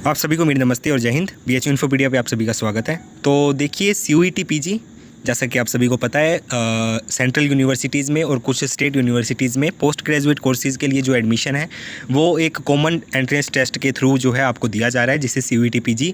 आप सभी को मेरी नमस्ते और जय हिंद। BHU इन्फोपीडिया पे आप सभी का स्वागत है। तो देखिए CUET PG, जैसा कि आप सभी को पता है, सेंट्रल यूनिवर्सिटीज़ में और कुछ स्टेट यूनिवर्सिटीज़ में पोस्ट ग्रेजुएट कोर्सेज़ के लिए जो एडमिशन है वो एक कॉमन एंट्रेंस टेस्ट के थ्रू जो है आपको दिया जा रहा है, जिसे CUET PG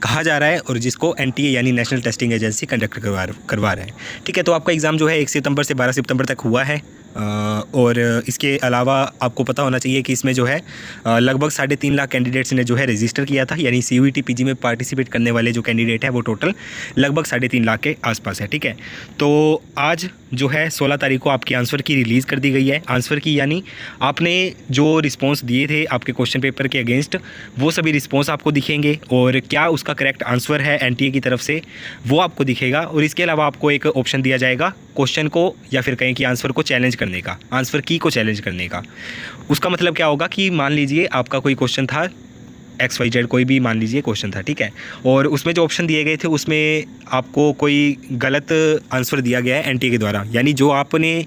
कहा जा रहा है और जिसको NTA यानी नेशनल टेस्टिंग एजेंसी कंडक्ट करवा रहा है। ठीक है, तो आपका एग्ज़ाम जो है 1 सितंबर से 12 सितंबर तक हुआ है। और इसके अलावा आपको पता होना चाहिए कि इसमें जो है लगभग 3.5 लाख कैंडिडेट्स ने जो है रजिस्टर किया था, यानी CUET PG में पार्टिसिपेट करने वाले जो कैंडिडेट है वो टोटल लगभग 3.5 लाख के आसपास है। ठीक है, तो आज जो है 16 तारीख को आपकी आंसर की रिलीज़ कर दी गई है। आंसर की यानी आपने जो रिस्पॉन्स दिए थे आपके क्वेश्चन पेपर के अगेंस्ट, वो सभी रिस्पॉन्स आपको दिखेंगे और क्या उसका करेक्ट आंसर है NTA की तरफ से वो आपको दिखेगा। और इसके अलावा आपको एक ऑप्शन दिया जाएगा क्वेश्चन को या फिर कहें कि आंसर को चैलेंज करने का, आंसर की को चैलेंज करने का। उसका मतलब क्या होगा कि मान लीजिए आपका कोई क्वेश्चन था, XYZ कोई भी मान लीजिए क्वेश्चन था, ठीक है, और उसमें जो ऑप्शन दिए गए थे उसमें आपको कोई गलत आंसर दिया गया है NTA के द्वारा, यानी जो आपने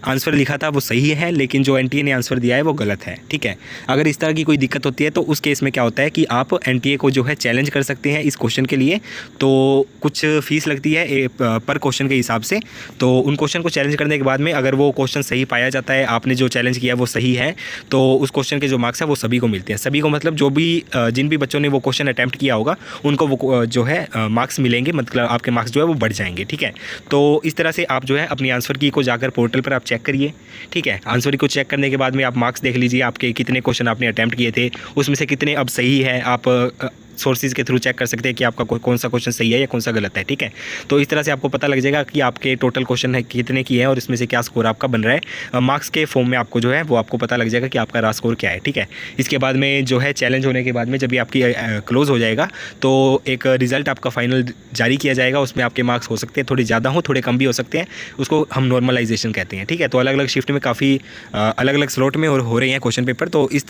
आंसर लिखा था वो सही है लेकिन जो NTA ने आंसर दिया है वो गलत है। ठीक है, अगर इस तरह की कोई दिक्कत होती है तो उस केस में क्या होता है कि आप NTA को जो है चैलेंज कर सकते हैं इस क्वेश्चन के लिए। तो कुछ फ़ीस लगती है पर क्वेश्चन के हिसाब से। तो उन क्वेश्चन को चैलेंज करने के बाद में अगर वो क्वेश्चन सही पाया जाता है, आपने जो चैलेंज किया वो सही है, तो उस क्वेश्चन के जो मार्क्स है वो सभी को मिलते हैं। सभी को मतलब जो भी जिन भी बच्चों ने वो क्वेश्चन अटैम्प्ट किया होगा उनको वो जो है मार्क्स मिलेंगे, मतलब आपके मार्क्स जो है वो बढ़ जाएंगे। ठीक है, तो इस तरह से आप जो है अपनी आंसर की को जाकर पोर्टल पर आप चेक करिए। ठीक है, आंसर की को चेक करने के बाद में आप मार्क्स देख लीजिए, आपके कितने क्वेश्चन आपने अटैम्प्ट किए थे, उसमें से कितने अब सही है। आप सोर्सेज के थ्रू चेक कर सकते हैं कि आपका कौन सा क्वेश्चन सही है या कौन सा गलत है। ठीक है, तो इस तरह से आपको पता लग जाएगा कि आपके टोटल क्वेश्चन है कितने की है और इसमें से क्या स्कोर आपका बन रहा है। मार्क्स के फॉर्म में आपको जो है वो आपको पता लग जाएगा कि आपका राह स्कोर क्या है। ठीक है, इसके बाद में जो है चैलेंज होने के बाद में जब भी आपकी क्लोज हो जाएगा तो एक रिज़ल्ट आपका फाइनल जारी किया जाएगा। उसमें आपके मार्क्स हो सकते हैं थोड़े ज़्यादा हो, थोड़े कम भी हो सकते हैं, उसको हम नॉर्मलाइजेशन कहते हैं। ठीक है, तो अलग अलग शिफ्ट में काफ़ी अलग अलग स्लॉट में और हो रहे हैं क्वेश्चन पेपर, तो इस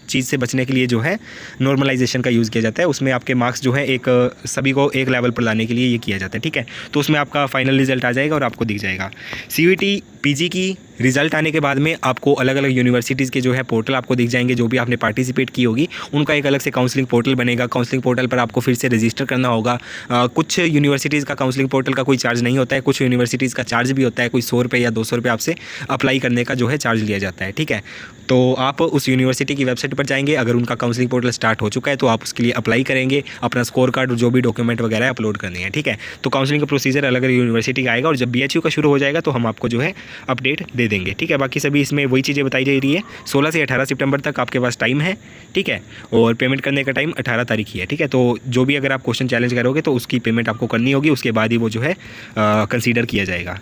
चीज़ से बचने के लिए जो है नॉर्मलाइजेशन का यूज़ किया जाता है। उसमें आपके मार्क्स जो है एक सभी को एक लेवल पर लाने के लिए ये किया जाता है। ठीक है, तो उसमें आपका फाइनल रिजल्ट आ जाएगा और आपको दिख जाएगा। CUET PG की रिज़ल्ट आने के बाद में आपको अलग अलग यूनिवर्सिटीज़ के जो है पोर्टल आपको दिख जाएंगे, जो भी आपने पार्टिसिपेट की होगी उनका एक अलग से काउंसलिंग पोर्टल बनेगा। काउंसलिंग पोर्टल पर आपको फिर से रजिस्टर करना होगा। कुछ यूनिवर्सिटीज़ का काउंसलिंग पोर्टल का कोई चार्ज नहीं होता है, कुछ यूनिवर्सिटीज़ का चार्ज भी होता है, कोई 100 रुपये या 200 रुपये आपसे अप्लाई करने का जो है चार्ज लिया जाता है। ठीक है, तो आप उस यूनिवर्सिटी की वेबसाइट पर जाएंगे, अगर उनका काउंसलिंग पोर्टल स्टार्ट हो चुका है तो आप उसके लिए अप्लाई करेंगे, अपना स्कोर कार्ड और जो भी डॉक्यूमेंट वगैरह अपलोड करने हैं। ठीक है, तो काउंसलिंग का प्रोसीजर अलग अलग यूनिवर्सिटी का आएगा और जब BHU का शुरू हो जाएगा तो हम आपको जो है अपडेट दे देंगे। ठीक है, बाकी सभी इसमें वही चीज़ें बताई जा रही है। 16 से 18 सितंबर तक आपके पास टाइम है। ठीक है, और पेमेंट करने का टाइम 18 तारीख ही है। ठीक है, तो जो भी अगर आप क्वेश्चन चैलेंज करोगे तो उसकी पेमेंट आपको करनी होगी, उसके बाद ही वो जो है कंसीडर किया जाएगा।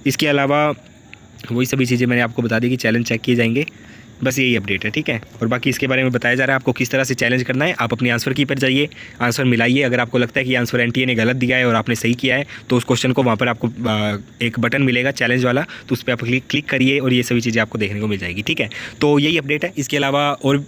इसके अलावा वही सभी चीज़ें मैंने आपको बता दी कि चैलेंज चेक किए जाएंगे, बस यही अपडेट है। ठीक है, और बाकी इसके बारे में बताया जा रहा है आपको किस तरह से चैलेंज करना है। आप अपनी आंसर की पर जाइए, आंसर मिलाइए। अगर आपको लगता है कि आंसर NTA ने गलत दिया है और आपने सही किया है तो उस क्वेश्चन को वहाँ पर आपको एक बटन मिलेगा चैलेंज वाला, तो उस पर आप क्लिक करिए और ये सभी चीज़ें आपको देखने को मिल जाएगी। ठीक है, तो यही अपडेट है। इसके अलावा और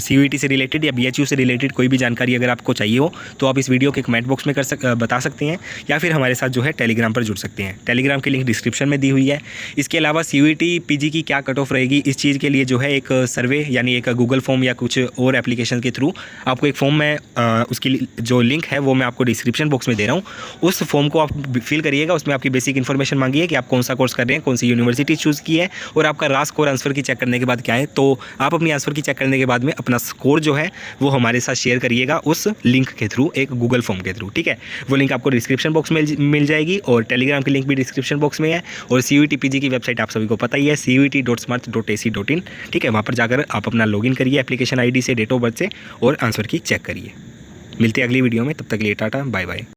CUET से रिलेटेड या BHU से रिलेटेड कोई भी जानकारी अगर आपको चाहिए हो तो आप इस वीडियो के कमेंट बॉक्स में बता सकते हैं या फिर हमारे साथ जो है टेलीग्राम पर जुड़ सकते हैं। टेलीग्राम की लिंक डिस्क्रिप्शन में दी हुई है। इसके अलावा CUET PG की क्या कट ऑफ रहेगी इस चीज़ के लिए जो है एक सर्वे यानी एक गूगल फॉर्म या कुछ और एप्लीकेशन के थ्रू आपको एक फॉर्म में उसकी जो लिंक है वो मैं आपको डिस्क्रिप्शन बॉक्स में दे रहा हूँ। उस फॉर्म को आप फिल करिएगा, उसमें आपकी बेसिक इन्फॉर्मेशन मांगी है कि आप कौन सा कोर्स कर रहे हैं, कौन सी यूनिवर्सिटी चूज़ की है और आपका राह स्कोर आंसर की चेक करने के बाद क्या है। तो आप अपनी आंसर की चेक करने के बाद में अपना स्कोर जो है वो हमारे साथ शेयर करिएगा उस लिंक के थ्रू, एक गूगल फॉर्म के थ्रू। ठीक है, वो लिंक आपको डिस्क्रिप्शन बॉक्स में मिल जाएगी और टेलीग्राम की लिंक भी डिस्क्रिप्शन बॉक्स में है। और CUET PG की वेबसाइट आप सभी को पता ही है, cuet.smart.ac.in। ठीक है, वहाँ पर जाकर आप अपना लॉगिन करिए एप्लीकेशन ID से, डेट ऑफ बर्थ से और आंसर की चेक करिए। मिलते हैं अगली वीडियो में, तब तक के लिए टाटा बाय बाय।